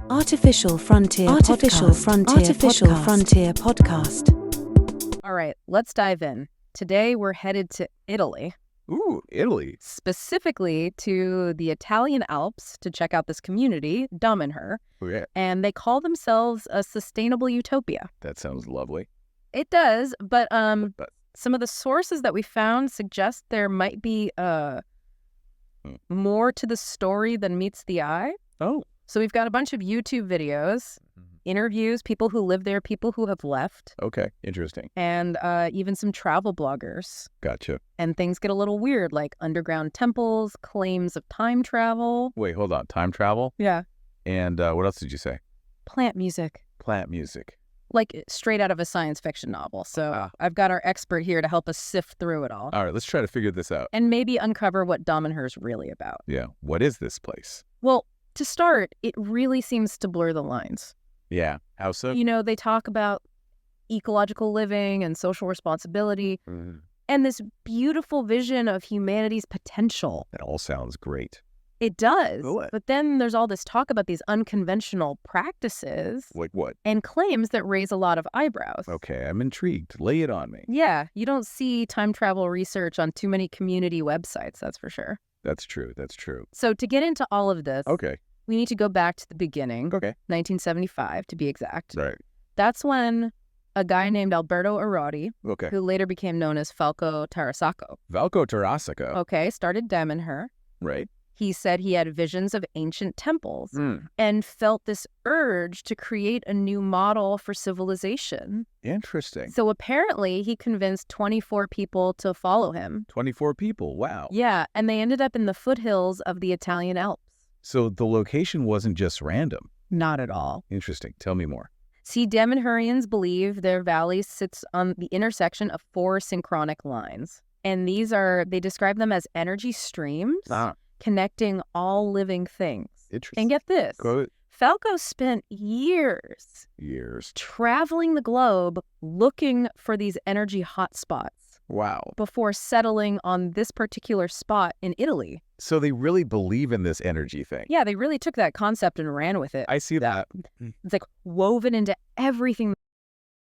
Artificial Frontier Podcast. All right, let's dive in. Today we're headed to Italy. Ooh, Italy. Specifically to the Italian Alps to check out this community, Damanhur. Oh, yeah. And they call themselves a sustainable utopia. That sounds lovely. It does, but some of the sources that we found suggest there might be more to the story than meets the eye. Oh. So we've got a bunch of YouTube videos, interviews, people who live there, people who have left. Okay, interesting. And even some travel bloggers. Gotcha. And things get a little weird, like underground temples, claims of time travel. Wait, hold on. Time travel? Yeah. And what else did you say? Plant music. Plant music. Like straight out of a science fiction novel. So I've got our expert here to help us sift through it all. All right, let's try to figure this out. And maybe uncover what Damanhur is really about. Yeah, what is this place? Well, to start, it really seems to blur the lines. Yeah, how so? You know, they talk about ecological living and social responsibility and this beautiful vision of humanity's potential. That all sounds great. It does. What? But then there's all this talk about these unconventional practices. Like what? And claims that raise a lot of eyebrows. Okay, I'm intrigued. Lay it on me. Yeah, you don't see time travel research on too many community websites, that's for sure. That's true. That's true. So to get into all of this, Okay. we need to go back to the beginning, Okay. 1975 to be exact. Right. That's when a guy named Oberto Airaudi, Okay. who later became known as Falco Falco Tarasico. okay, started Damanhur. Right. He said he had visions of ancient temples and felt this urge to create a new model for civilization. Interesting. So apparently he convinced 24 people to follow him. 24 people. Wow. Yeah, and they ended up in the foothills of the Italian Alps. So the location wasn't just random. Not at all. Interesting. Tell me more. See, Damanhurians believe their valley sits on the intersection of 4 synchronic lines. And they describe them as energy streams. Connecting all living things. Interesting. And get this, Go. Falco spent years traveling the globe looking for these energy hotspots. Wow. Before settling on this particular spot in Italy. So they really believe in this energy thing. Yeah, they really took that concept and ran with it. I see that. It's like woven into everything.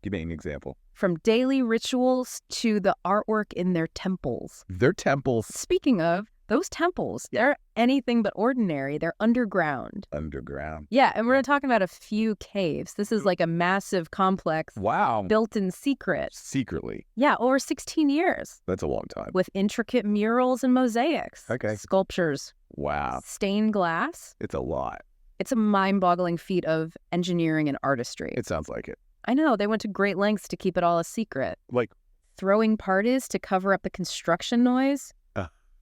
Give me an example. From daily rituals to the artwork in their temples. Their temples. Speaking of, those temples, they're anything but ordinary. They're underground. Underground. Yeah, and we're not talking about a few caves. This is like a massive complex. Wow. Built in secret. Secretly. Yeah, over 16 years. That's a long time. With intricate murals and mosaics. Okay. Sculptures. Wow. Stained glass. It's a lot. It's a mind-boggling feat of engineering and artistry. It sounds like it. I know. They went to great lengths to keep it all a secret. Like throwing parties to cover up the construction noise.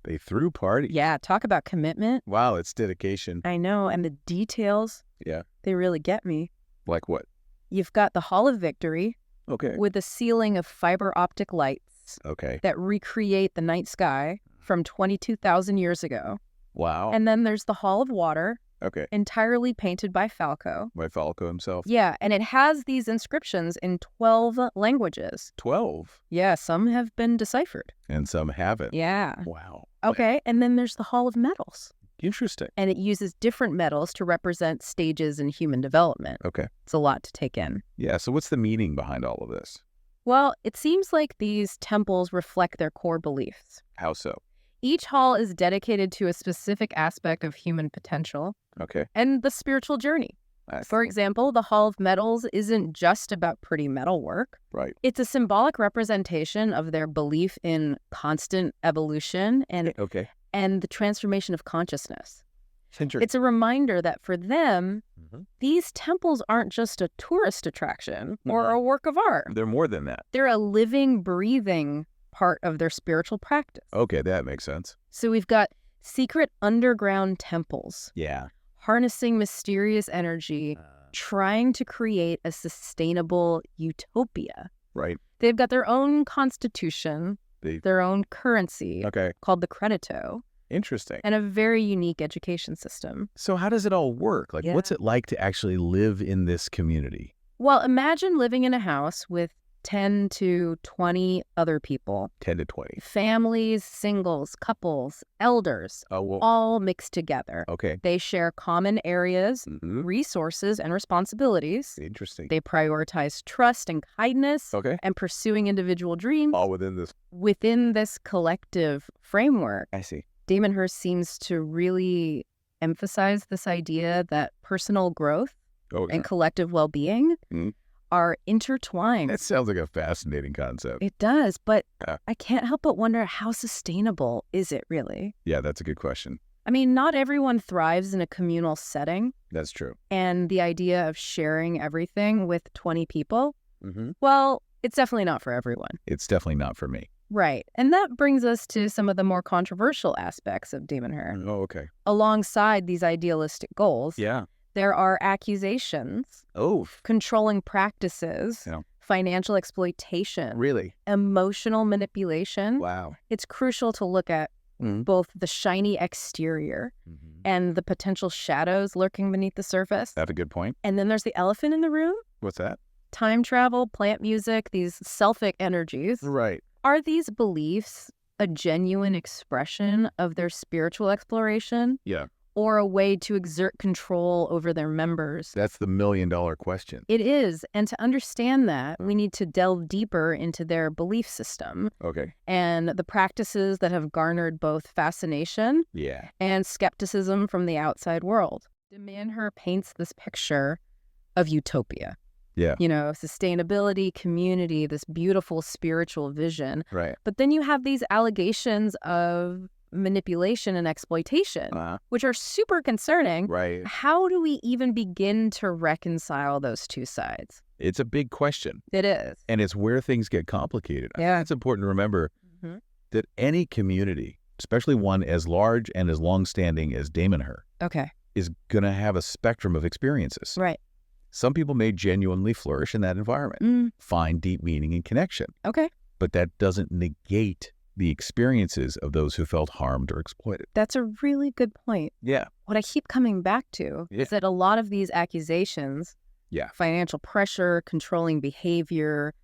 They threw parties. Yeah, talk about commitment. Wow, it's dedication. I know, and the details. Yeah. They really get me. Like what? You've got the Hall of Victory. Okay. With a ceiling of fiber optic lights. Okay. That recreate the night sky from 22,000 years ago. Wow. And then there's the Hall of Water. Okay. Entirely painted by Falco. By Falco himself. Yeah, and it has these inscriptions in 12 languages. 12? Yeah, some have been deciphered. And some haven't. Yeah. Wow. Okay, and then there's the Hall of Metals. Interesting. And it uses different metals to represent stages in human development. Okay. It's a lot to take in. Yeah, so what's the meaning behind all of this? Well, it seems like these temples reflect their core beliefs. How so? Each hall is dedicated to a specific aspect of human potential. Okay. And the spiritual journey. For example, the Hall of Metals isn't just about pretty metalwork. Right. It's a symbolic representation of their belief in constant evolution and the transformation of consciousness. It's a reminder that for them, these temples aren't just a tourist attraction or a work of art. They're more than that. They're a living, breathing part of their spiritual practice. Okay, that makes sense. So we've got secret underground temples. Yeah. Harnessing mysterious energy, trying to create a sustainable utopia. Right. They've got their own constitution, their own currency called the credito. Interesting. And a very unique education system. So how does it all work? Like, what's it like to actually live in this community? Well, imagine living in a house with 10 to 20 other people. 10 to 20. Families, singles, couples, elders, all mixed together. Okay. They share common areas, resources, and responsibilities. Interesting. They prioritize trust and kindness and pursuing individual dreams. All within this collective framework. I see. Damanhur seems to really emphasize this idea that personal growth and collective well-being are intertwined. That sounds like a fascinating concept. It does, but I can't help but wonder, how sustainable is it really? Yeah, that's a good question. I mean, not everyone thrives in a communal setting. That's true. And the idea of sharing everything with 20 people, well, it's definitely not for everyone. It's definitely not for me. Right. And that brings us to some of the more controversial aspects of Damanhur. Oh, okay. Alongside these idealistic goals, yeah, there are accusations, controlling practices, financial exploitation, really, emotional manipulation. Wow. It's crucial to look at both the shiny exterior and the potential shadows lurking beneath the surface. That's a good point. And then there's the elephant in the room. What's that? Time travel, plant music, these selfic energies. Right. Are these beliefs a genuine expression of their spiritual exploration? Yeah. Or a way to exert control over their members? That's the million-dollar question. It is. And to understand that, we need to delve deeper into their belief system. Okay. And the practices that have garnered both fascination and skepticism from the outside world. Damanhur paints this picture of utopia. Yeah. You know, sustainability, community, this beautiful spiritual vision. Right. But then you have these allegations of manipulation and exploitation, which are super concerning. Right. How do we even begin to reconcile those two sides? It's a big question. It is. And it's where things get complicated. Yeah. It's important to remember that any community, especially one as large and as long-standing as Damanhur, is going to have a spectrum of experiences. Right. Some people may genuinely flourish in that environment, find deep meaning and connection. Okay. But that doesn't negate the experiences of those who felt harmed or exploited. That's a really good point. Yeah. What I keep coming back to is that a lot of these accusations, financial pressure, controlling behavior,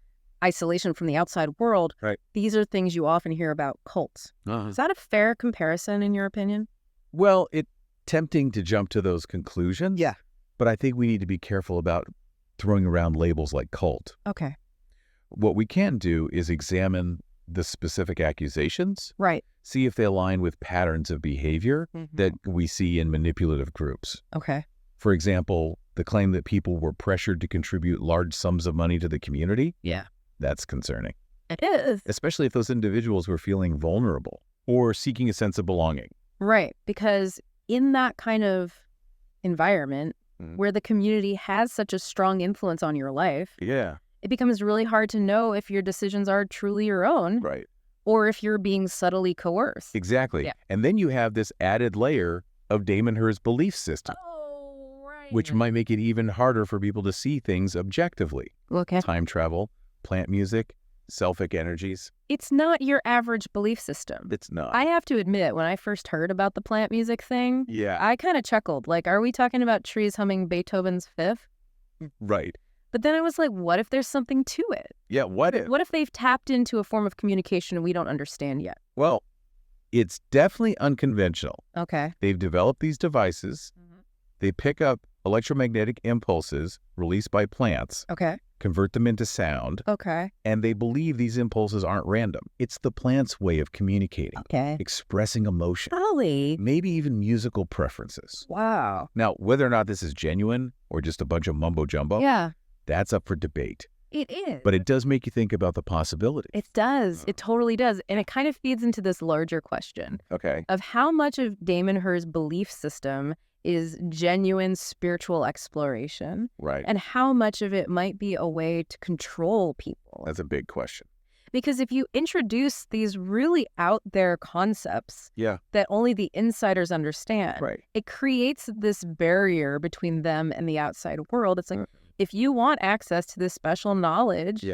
isolation from the outside world, these are things you often hear about cults. Is that a fair comparison in your opinion? Well, it's tempting to jump to those conclusions. Yeah. But I think we need to be careful about throwing around labels like cult. Okay. What we can do is examine the specific accusations. Right. See if they align with patterns of behavior that we see in manipulative groups. Okay. For example, the claim that people were pressured to contribute large sums of money to the community. Yeah. That's concerning. It is. Especially if those individuals were feeling vulnerable or seeking a sense of belonging. Right. Because in that kind of environment, where the community has such a strong influence on your life, it becomes really hard to know if your decisions are truly your own, right, or if you're being subtly coerced. Exactly. Yeah. And then you have this added layer of Damanhur's belief system, which might make it even harder for people to see things objectively. Okay. Time travel, plant music, selfic energies. It's not your average belief system. It's not. I have to admit, when I first heard about the plant music thing, I kind of chuckled. Like, are we talking about trees humming Beethoven's Fifth? Right. But then I was like, what if there's something to it? Yeah, what if? What if they've tapped into a form of communication we don't understand yet? Well, it's definitely unconventional. Okay. They've developed these devices. They pick up electromagnetic impulses released by plants. Okay. Convert them into sound. Okay. And they believe these impulses aren't random. It's the plant's way of communicating. Okay. Expressing emotion. Golly. Maybe even musical preferences. Wow. Now, whether or not this is genuine or just a bunch of mumbo jumbo, that's up for debate. It is. But it does make you think about the possibilities. It does. It totally does. And it kind of feeds into this larger question of how much of Damanhur's belief system is genuine spiritual exploration. Right. And how much of it might be a way to control people. That's a big question. Because if you introduce these really out there concepts that only the insiders understand, it creates this barrier between them and the outside world. It's like, if you want access to this special knowledge,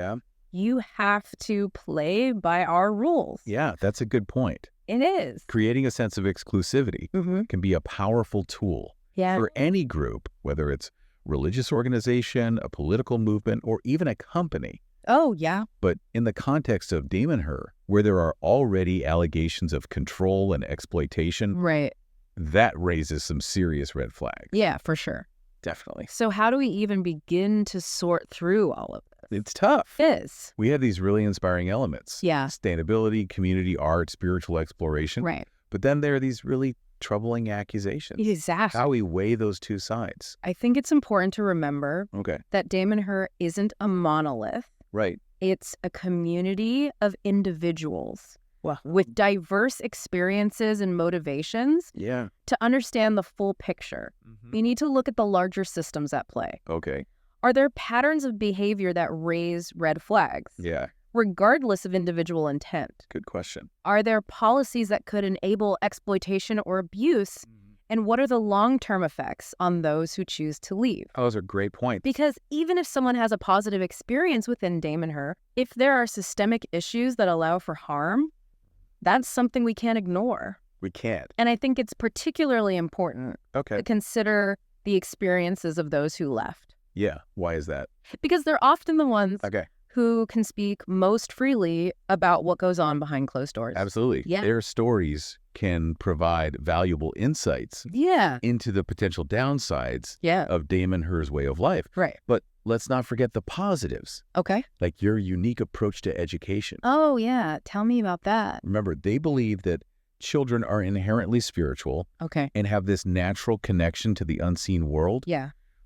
you have to play by our rules. Yeah, that's a good point. It is. Creating a sense of exclusivity can be a powerful tool for any group, whether it's religious organization, a political movement, or even a company Oh, yeah. But in the context of Damanhur, where there are already allegations of control and exploitation, Right. that raises some serious red flags. Yeah, for sure. Definitely. So how do we even begin to sort through all of this? It's tough. It is. We have these really inspiring elements. Yeah. Sustainability, community art, spiritual exploration. Right. But then there are these really troubling accusations. Exactly. How we weigh those two sides. I think it's important to remember Okay. that Damanhur isn't a monolith. Right. It's a community of individuals with diverse experiences and motivations. Yeah. To understand the full picture, we need to look at the larger systems at play. Okay. Are there patterns of behavior that raise red flags? Yeah. Regardless of individual intent? Good question. Are there policies that could enable exploitation or abuse? And what are the long-term effects on those who choose to leave? Oh, those are great points. Because even if someone has a positive experience within Damanhur, if there are systemic issues that allow for harm, that's something we can't ignore. We can't. And I think it's particularly important to consider the experiences of those who left. Yeah. Why is that? Because they're often the ones who can speak most freely about what goes on behind closed doors. Absolutely. Yeah. Their stories can provide valuable insights into the potential downsides of Damanhur's way of life. Right. But let's not forget the positives. Okay. Like your unique approach to education. Oh, yeah. Tell me about that. Remember, they believe that children are inherently spiritual and have this natural connection to the unseen world,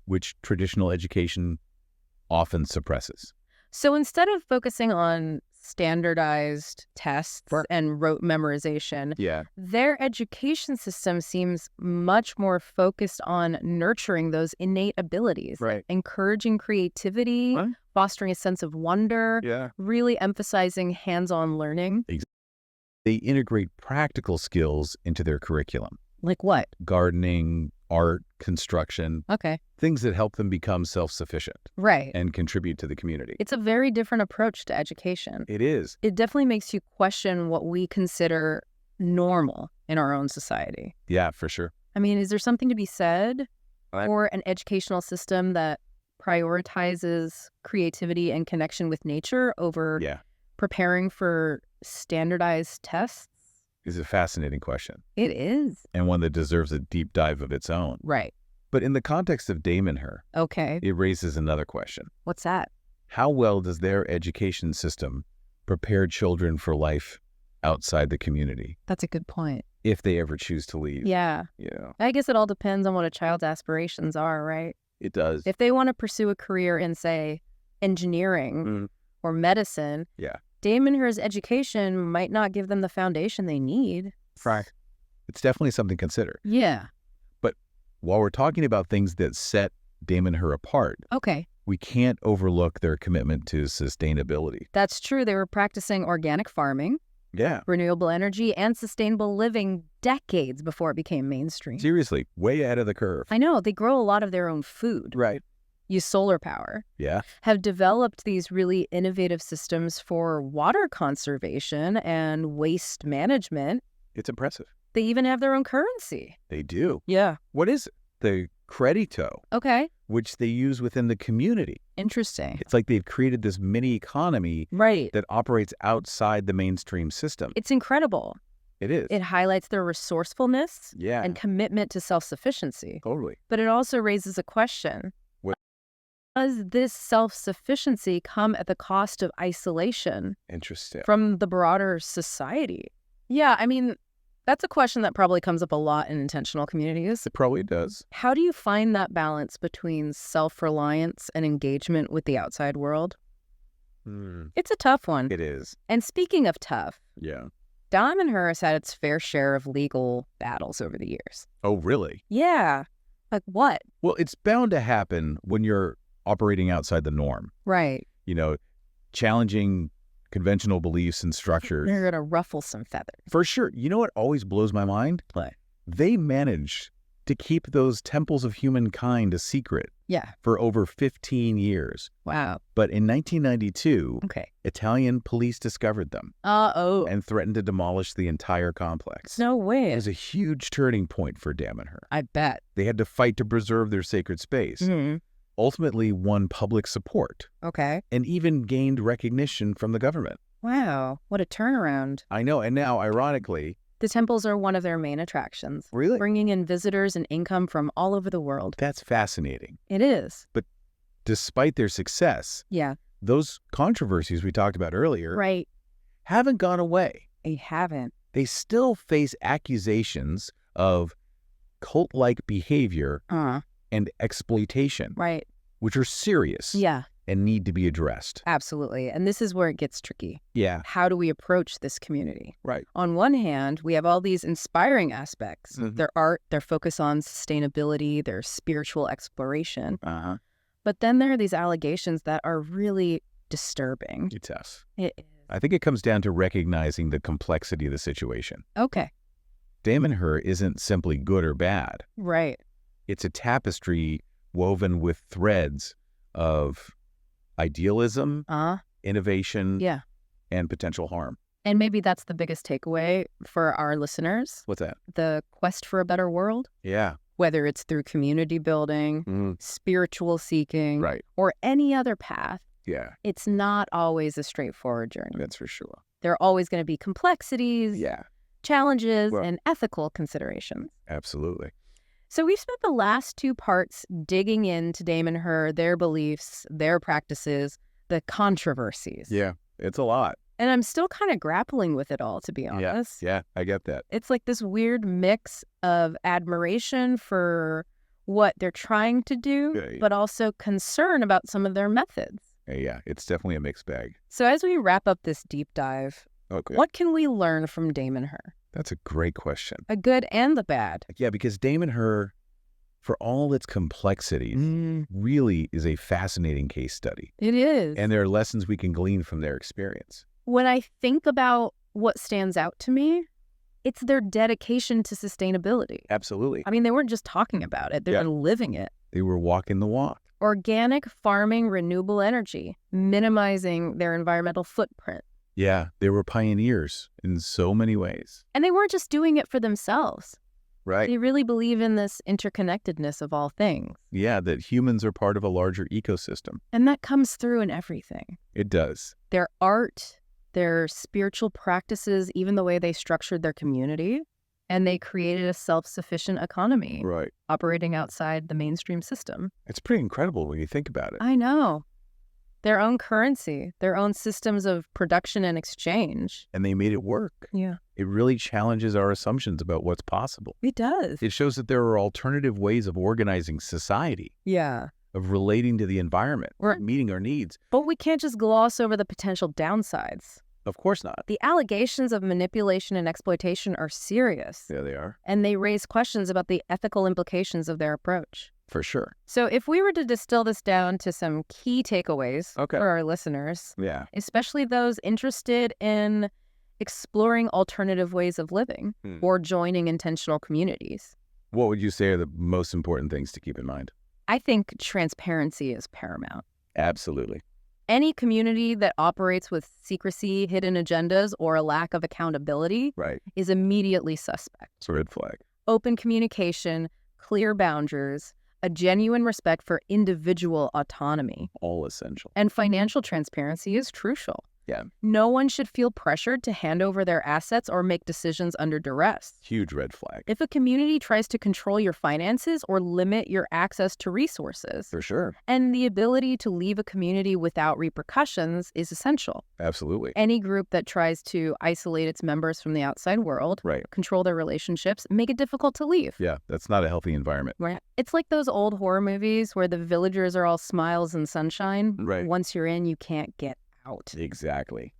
which traditional education often suppresses. So instead of focusing on standardized tests and rote memorization, their education system seems much more focused on nurturing those innate abilities, encouraging creativity, fostering a sense of wonder, really emphasizing hands-on learning. They integrate practical skills into their curriculum. Like what? Gardening, art, construction. Okay. Things that help them become self-sufficient. Right. And contribute to the community. It's a very different approach to education. It is. It definitely makes you question what we consider normal in our own society. Yeah, for sure. I mean, is there something to be said for an educational system that prioritizes creativity and connection with nature over preparing for standardized tests? Is a fascinating question. It is. And one that deserves a deep dive of its own. Right. But in the context of Damanhur, it raises another question. What's that? How well does their education system prepare children for life outside the community? That's a good point. If they ever choose to leave. Yeah. Yeah. I guess it all depends on what a child's aspirations are, right? It does. If they want to pursue a career in, say, engineering or medicine, Damanhur's education might not give them the foundation they need. Right. It's definitely something to consider. Yeah. But while we're talking about things that set Damanhur apart, we can't overlook their commitment to sustainability. That's true. They were practicing organic farming, renewable energy, and sustainable living decades before it became mainstream. Seriously, way ahead of the curve. I know. They grow a lot of their own food. Right. Use solar power. Yeah. Have developed these really innovative systems for water conservation and waste management. It's impressive. They even have their own currency. They do. Yeah. What is it? The credito. Okay. Which they use within the community. Interesting. It's like they've created this mini economy that operates outside the mainstream system. It's incredible. It is. It highlights their resourcefulness and commitment to self-sufficiency. Totally. But it also raises a question. Does this self-sufficiency come at the cost of isolation? Interesting. From the broader society? Yeah, I mean, that's a question that probably comes up a lot in intentional communities. It probably does. How do you find that balance between self-reliance and engagement with the outside world? It's a tough one. It is. And speaking of tough, Damanhur has had its fair share of legal battles over the years. Oh, really? Yeah. Like what? Well, it's bound to happen when you're operating outside the norm. Right. You know, challenging conventional beliefs and structures. They're going to ruffle some feathers. For sure. You know what always blows my mind? What? They managed to keep those Temples of Humankind a secret for over 15 years. Wow. But in 1992, Italian police discovered them and threatened to demolish the entire complex. No way. It was a huge turning point for Damanhur. I bet. They had to fight to preserve their sacred space. ultimately won public support. Okay. And even gained recognition from the government. Wow, what a turnaround. I know, and now, ironically... The temples are one of their main attractions. Really? Bringing in visitors and income from all over the world. That's fascinating. It is. But despite their success, those controversies we talked about earlier haven't gone away. They haven't. They still face accusations of cult-like behavior and exploitation, which are serious and need to be addressed. Absolutely. And this is where it gets tricky. Yeah. How do we approach this community? Right. On one hand, we have all these inspiring aspects. Their art, their focus on sustainability, their spiritual exploration. But then there are these allegations that are really disturbing. It's us. It is. I think it comes down to recognizing the complexity of the situation. Okay. Damanhur isn't simply good or bad. Right. It's a tapestry woven with threads of idealism, innovation, and potential harm. And maybe that's the biggest takeaway for our listeners. What's that? The quest for a better world. Yeah. Whether it's through community building, spiritual seeking, or any other path. Yeah. It's not always a straightforward journey. That's for sure. There are always going to be complexities, challenges, and ethical considerations. Absolutely. So we've spent the last 2 parts digging into Damanhur, their beliefs, their practices, the controversies. Yeah, it's a lot. And I'm still kind of grappling with it all, to be honest. Yeah, I get that. It's like this weird mix of admiration for what they're trying to do, but also concern about some of their methods. Yeah, it's definitely a mixed bag. So as we wrap up this deep dive, what can we learn from Damanhur? That's a great question. The good and the bad. Yeah, because Damanhur, for all its complexities, really is a fascinating case study. It is. And there are lessons we can glean from their experience. When I think about what stands out to me, it's their dedication to sustainability. Absolutely. I mean, they weren't just talking about it, they're living it. They were walking the walk. Organic farming, renewable energy, minimizing their environmental footprint. Yeah, they were pioneers in so many ways. And they weren't just doing it for themselves. Right. They really believe in this interconnectedness of all things. Yeah, that humans are part of a larger ecosystem. And that comes through in everything. It does. Their art, their spiritual practices, even the way they structured their community. And they created a self-sufficient economy. Right. Operating outside the mainstream system. It's pretty incredible when you think about it. I know. Their own currency, their own systems of production and exchange. And they made it work. Yeah. It really challenges our assumptions about what's possible. It does. It shows that there are alternative ways of organizing society. Yeah. Of relating to the environment, meeting our needs. But we can't just gloss over the potential downsides. Of course not. The allegations of manipulation and exploitation are serious. Yeah, they are. And they raise questions about the ethical implications of their approach. For sure. So if we were to distill this down to some key takeaways for our listeners, especially those interested in exploring alternative ways of living or joining intentional communities. What would you say are the most important things to keep in mind? I think transparency is paramount. Absolutely. Any community that operates with secrecy, hidden agendas, or a lack of accountability is immediately suspect. It's a red flag. Open communication, clear boundaries, a genuine respect for individual autonomy. All essential. And financial transparency is crucial. Yeah. No one should feel pressured to hand over their assets or make decisions under duress. Huge red flag. If a community tries to control your finances or limit your access to resources. For sure. And the ability to leave a community without repercussions is essential. Absolutely. Any group that tries to isolate its members from the outside world, control their relationships, make it difficult to leave. Yeah, that's not a healthy environment. Right. It's like those old horror movies where the villagers are all smiles and sunshine. Right. Once you're in, you can't get out. Exactly.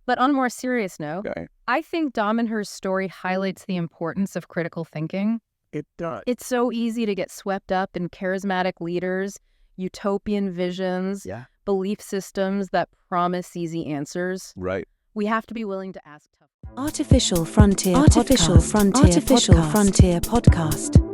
But on a more serious note, I think Damanhur's story highlights the importance of critical thinking. It does. It's so easy to get swept up in charismatic leaders, utopian visions, belief systems that promise easy answers. Right. We have to be willing to ask tough questions. Artificial Frontier Podcast.